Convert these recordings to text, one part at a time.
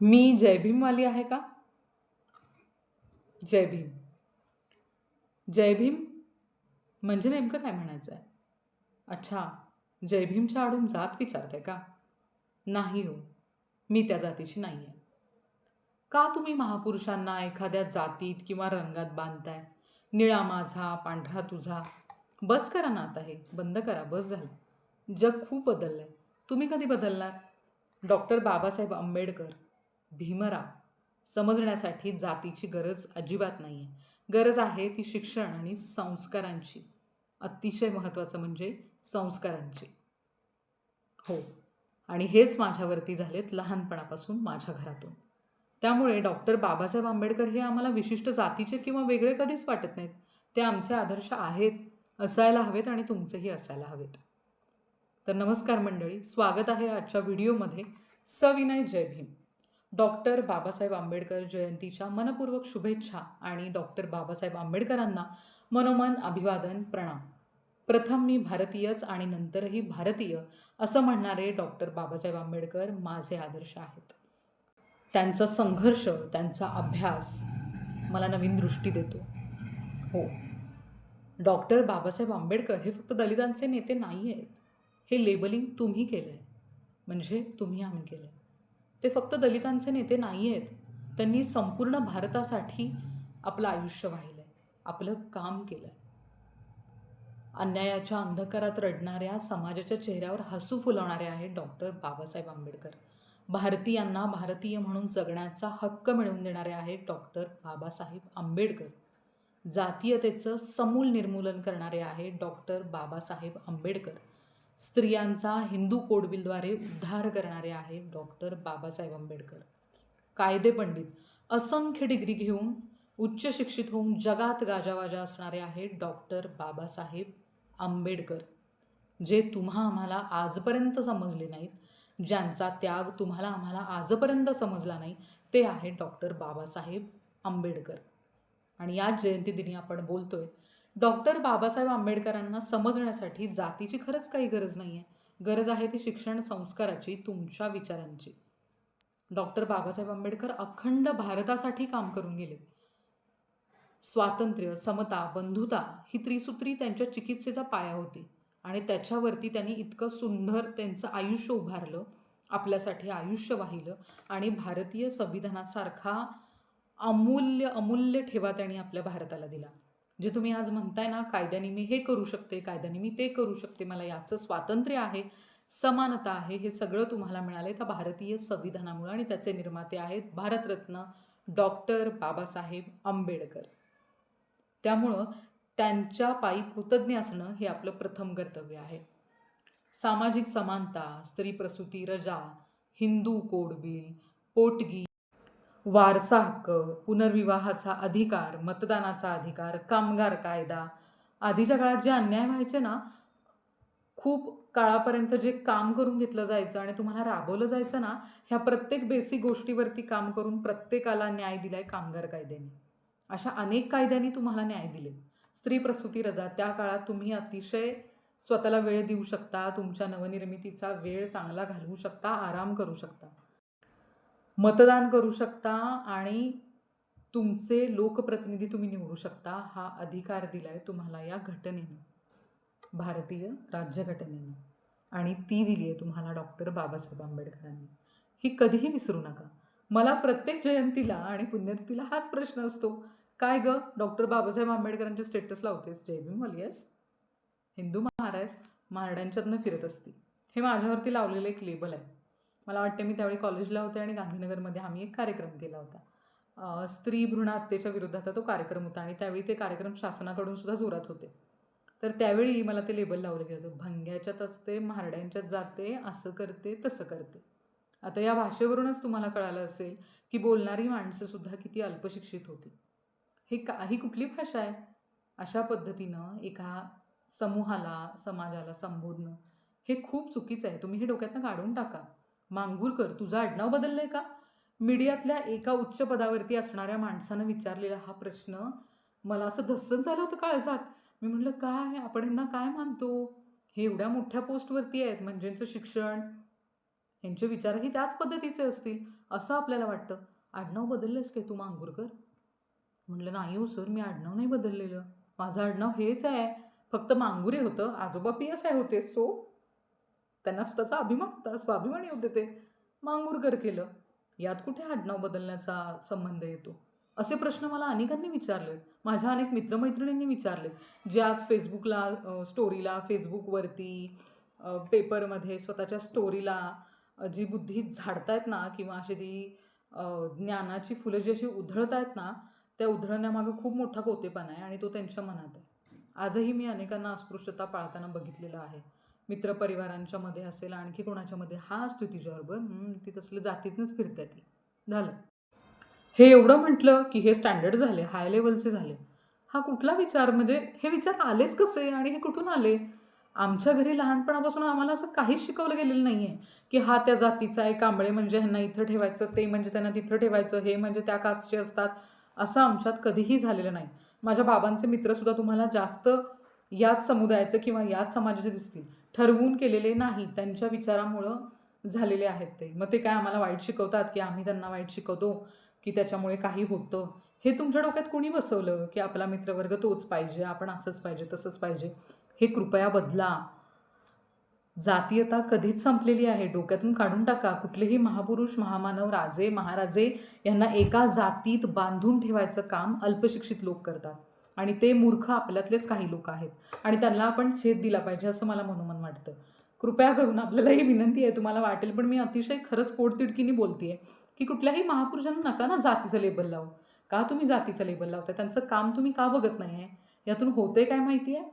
मी जय भीमवाली आहे का? जय भीम. जय भीम म्हणजे नेमकं काय म्हणायचं आहे? अच्छा, जय भीमच्या आडून जात विचारताय का? नाही हो, मी त्या जातीची नाही आहे. का तुम्ही महापुरुषांना एखाद्या जातीत किंवा रंगात बांधताय? निळा माझा, पांढरा तुझा. बस करा ना आता हे, बंद करा, बस झालं. जग खूप बदललंय. तुम्ही कधी बदलणार? डॉक्टर बाबासाहेब आंबेडकर, भीमराव समजण्यासाठी जातीची गरज अजिबात नाही आहे. गरज आहे ती शिक्षण आणि संस्कारांची. अतिशय महत्त्वाचं म्हणजे संस्कारांची. हो. आणि हेच माझ्यावरती झालेत लहानपणापासून माझ्या घरातून. त्यामुळे डॉक्टर बाबासाहेब आंबेडकर हे आम्हाला विशिष्ट जातीचे किंवा वेगळे कधीच वाटत नाहीत. ते आमचे आदर्श आहेत, असायला हवेत आणि तुमचेही असायला हवेत. तर नमस्कार मंडळी, स्वागत आहे आजच्या व्हिडिओमध्ये. सविनय जय भीम. डॉक्टर बाबासाहेब आंबेडकर जयंतीच्या मनपूर्वक शुभेच्छा आणि डॉक्टर बाबासाहेब आंबेडकरांना मनोमन अभिवादन, प्रणाम. प्रथम मी भारतीयच आणि नंतरही भारतीय असं म्हणणारे डॉक्टर बाबासाहेब आंबेडकर माझे आदर्श आहेत. त्यांचा संघर्ष, त्यांचा अभ्यास मला नवीन दृष्टी देतो. हो, डॉक्टर बाबासाहेब आंबेडकर हे फक्त दलितांचे नेते नाही आहेत. हे लेबलिंग तुम्ही केलं आहे, म्हणजे तुम्ही आम्ही केलं आहे. ते फक्त दलितांचे नेते नाही आहेत. त्यांनी संपूर्ण भारतासाठी आपलं आयुष्य वाहिलं आहे, आपलं काम केलं आहे. अन्यायाच्या अंधकारात रडणाऱ्या समाजाच्या चेहऱ्यावर हसू फुलवणारे आहेत डॉक्टर बाबासाहेब आंबेडकर. भारतीयांना भारतीय म्हणून जगण्याचा हक्क मिळवून देणारे आहेत डॉक्टर बाबासाहेब आंबेडकर. जातीयतेचं समूल निर्मूलन करणारे आहेत डॉक्टर बाबासाहेब आंबेडकर. स्त्रियांचा हिंदू कोडबिलद्वारे उद्धार करणारे आहेत डॉक्टर बाबासाहेब आंबेडकर. कायदे पंडित, असंख्य डिग्री घेऊन उच्च शिक्षित होऊन जगात गाजावाजा असणारे आहेत डॉक्टर बाबासाहेब आंबेडकर. जे तुम्हा आम्हाला आजपर्यंत समजले नाहीत, ज्यांचा त्याग तुम्हाला आम्हाला आजपर्यंत समजला नाही, ते आहेत डॉक्टर बाबासाहेब आंबेडकर. आणि याच जयंतीदिनी आपण बोलतोय. डॉक्टर बाबासाहेब आंबेडकरांना समजण्यासाठी जातीची खरंच काही गरज नाही आहे. गरज आहे ती शिक्षण संस्काराची, तुमच्या विचारांची. डॉक्टर बाबासाहेब आंबेडकर अखंड भारतासाठी काम करून गेले. स्वातंत्र्य, समता, बंधुता ही त्रिसूत्री त्यांच्या चिकित्सेचा पाया होती आणि त्याच्यावरती त्यांनी इतकं सुंदर त्यांचं आयुष्य उभारलं, आपल्यासाठी आयुष्य वाहिलं आणि भारतीय संविधानासारखा अमूल्य अमूल्य ठेवा त्यांनी आपल्या भारताला दिला. जे तुम्ही आज म्हणताय ना, कायद्याने मी हे करू शकते, कायद्याने मी ते करू शकते, मला याचं स्वातंत्र्य आहे, समानता आहे, हे सगळं तुम्हाला मिळालं त्या भारतीय संविधानामुळे आणि त्याचे निर्माते आहेत भारतरत्न डॉक्टर बाबासाहेब आंबेडकर. त्यामुळं त्यांच्या पायी कृतज्ञ असणं हे आपलं प्रथम कर्तव्य आहे. सामाजिक समानता, स्त्री प्रसूती रजा, हिंदू कोडबिल, पोटगी, वारसा हक्क, पुनर्विवाहाचा अधिकार, मतदानाचा अधिकार, कामगार कायदा. आधीच्या काळात जे अन्याय व्हायचे ना, खूप काळापर्यंत जे काम करून घेतलं जायचं आणि तुम्हाला राबवलं जायचं ना, ह्या प्रत्येक बेसिक गोष्टीवरती काम करून प्रत्येकाला न्याय दिलाय कामगार कायद्याने. अशा अनेक कायद्यांनी तुम्हाला न्याय दिले. स्त्री प्रसूती रजा, त्या काळात तुम्ही अतिशय स्वतःला वेळ देऊ शकता, तुमच्या नवनिर्मितीचा वेळ चांगला घालवू शकता, आराम करू शकता, मतदान करू शकता आणि तुमचे लोकप्रतिनिधी तुम्ही निवडू शकता. हा अधिकार दिलाय तुम्हाला या घटनेनं, भारतीय राज्यघटनेनं, आणि ती दिली आहे तुम्हाला डॉक्टर बाबासाहेब आंबेडकरांनी. ही कधीही विसरू नका. मला प्रत्येक जयंतीला आणि पुण्यतिथीला हाच प्रश्न असतो, काय गं डॉक्टर बाबासाहेब आंबेडकरांचे स्टेटस लावतेस, जय भीमवाली आहेस, हिंदू महाराज, महारड्यांच्यातनं फिरत असती. हे माझ्यावरती लावलेलं एक लेबल आहे. मला वाटते मी त्यावेळी कॉलेजला होते आणि गांधीनगरमध्ये आम्ही एक कार्यक्रम केला होता. स्त्री भ्रूण हत्येच्या विरोधाचा तो कार्यक्रम होता आणि त्यावेळी ते कार्यक्रम शासनाकडून सुद्धा जोरात होते. तर त्यावेळी मला ते लेबल लावलं गेलं होतं, भंग्याच्यात असते, महारड्यांच्यात जाते, असं करते, तसं करते. आता या भाषेवरूनच तुम्हाला कळालं असेल की बोलणारी माणसंसुद्धा किती अल्पशिक्षित होती. ही कुठली भाषा आहे? अशा पद्धतीनं एका समूहाला, समाजाला संबोधणं हे खूप चुकीचं आहे. तुम्ही हे डोक्यातनं काढून टाका. मांगुरकर, तुझं आडनाव बदललं आहे का? मीडियातल्या एका उच्च पदावरती असणाऱ्या माणसानं विचारलेला हा प्रश्न मला असं धस्सण झालं होतं काळजात. मी म्हटलं, काय आपण यांना काय मानतो? हे एवढ्या मोठ्या पोस्टवरती आहेत, म्हणजे शिक्षण, ह्यांचे विचारही त्याच पद्धतीचे असतील असं आपल्याला वाटतं. आडनाव बदललंस काय तू मांगुरकर? म्हटलं नाही हो सर, मी आडनाव नाही बदललेलं, माझं आडनाव हेच आहे, फक्त मांगुरे होतं, आजोबा PSI होते, सो त्यांना स्वतःचा अभिमान होता, स्वाभिमानी होते ते, मांगुरकर केलं. यात कुठे आडनाव बदलण्याचा संबंध येतो? असे प्रश्न मला अनेकांनी विचारले, माझ्या अनेक मित्रमैत्रिणींनी विचारले, जे आज फेसबुकला स्टोरीला, फेसबुकवरती, पेपरमध्ये स्वतःच्या स्टोरीला जी बुद्धी झाडतायत ना, किंवा अशी ती ज्ञानाची फुलं जी अशी उधळतायत ना, त्या उधळण्यामागं खूप मोठा कोतेपणा आहे आणि तो त्यांच्या मनात आहे. आजही मी अनेकांना अस्पृश्यता पाळताना बघितलेलं आहे. मित्रपरिवारांच्या मध्ये असेल, आणखी कोणाच्यामध्ये, हा असतो तिच्याबरोबर, ती तसलं जातीतनंच फिरते ती. झालं. हे एवढं म्हटलं की हे स्टँडर्ड झाले, हाय लेवलचे झाले. हा कुठला विचार, म्हणजे हे विचार आलेच कसे आणि हे कुठून आले? आमच्या घरी लहानपणापासून आम्हाला असं काहीच शिकवलं गेलेलं नाही आहे की हा त्या जातीचा आहे, कांबळे म्हणजे ह्यांना इथं ठेवायचं, ते म्हणजे त्यांना तिथं ठेवायचं, हे म्हणजे त्या कास्टचे असतात, असं आमच्यात कधीही झालेलं नाही. माझ्या बाबांचे मित्रसुद्धा तुम्हाला जास्त याच समुदायाचे किंवा याच समाजाचे दिसतील. ठरवून केलेले नाही, त्यांच्या विचारामुळं झालेले आहेत ते. मग ते काय आम्हाला वाईट शिकवतात की आम्ही त्यांना वाईट शिकवतो की त्याच्यामुळे काही होतं? हे तुमच्या डोक्यात कोणी बसवलं की आपला मित्रवर्ग तोच पाहिजे, आपण असंच पाहिजे, तसंच पाहिजे? हे कृपया बदला. जातीयता कधीच संपलेली आहे, डोक्यातून काढून टाका. कुठलेही महापुरुष, महामानव, राजे, महाराजे यांना एका जातीत बांधून ठेवायचं काम अल्पशिक्षित लोक करतात आणि ते मूर्ख आपल्यातलेच काही लोक आहेत आणि त्यांना आपण छेद दिला पाहिजे असं मला मनोमन वाटतं. कृपया करून आपल्याला ही विनंती आहे, तुम्हाला वाटेल पण मी अतिशय खरंच पोटतिडकीने बोलते आहे की कुठल्याही महापुरुषांना नका ना जातीचं लेबल लावू. का तुम्ही जातीचं लेबल लावताय? त्यांचं काम तुम्ही का बघत नाही आहे? यातून होते काय माहिती आहे?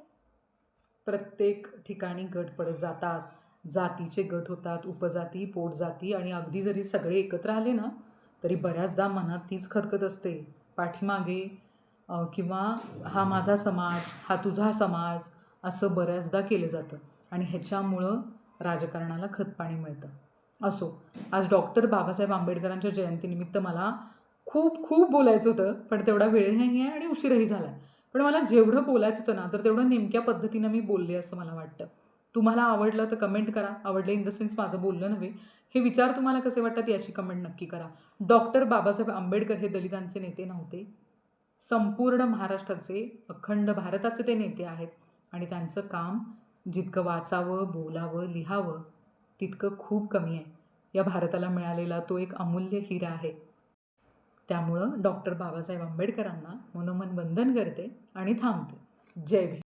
प्रत्येक ठिकाणी गट पडत जातात, जातीचे गट होतात, उपजाती, पोटजाती, आणि अगदी जरी सगळे एकत्र आले ना तरी बऱ्याचदा मनात तीच खतखत असते पाठीमागे, किंवा हा माझा समाज, हा तुझा समाज, असं बऱ्याचदा केलं जातं आणि ह्याच्यामुळं राजकारणाला खतपाणी मिळतं. असो, आज डॉक्टर बाबासाहेब आंबेडकरांच्या जयंतीनिमित्त मला खूप खूप बोलायचं होतं, पण तेवढा वेळ नाही आहे आणि उशीरही झाला आहे. पण मला जेवढं बोलायचं होतं ना, तर तेवढं नेमक्या पद्धतीनं मी बोलले असं मला वाटतं. तुम्हाला आवडलं तर कमेंट करा. आवडलं इन द सेन्स माझं बोलणं नव्हे, हे विचार तुम्हाला कसे वाटतात याची कमेंट नक्की करा. डॉक्टर बाबासाहेब आंबेडकर हे दलितांचे नेते नव्हते. संपूर्ण महाराष्ट्राचे, अखंड भारताचे ते नेते आहेत आणि त्यांचं काम जितकं वाचावं, बोलावं, लिहावं तितकं खूप कमी आहे. या भारताला मिळालेला तो एक अमूल्य हिरा आहे. त्यामुळं डॉक्टर बाबासाहेब आंबेडकरांना मनोमन वंदन करते आणि थांबते. जय भीम.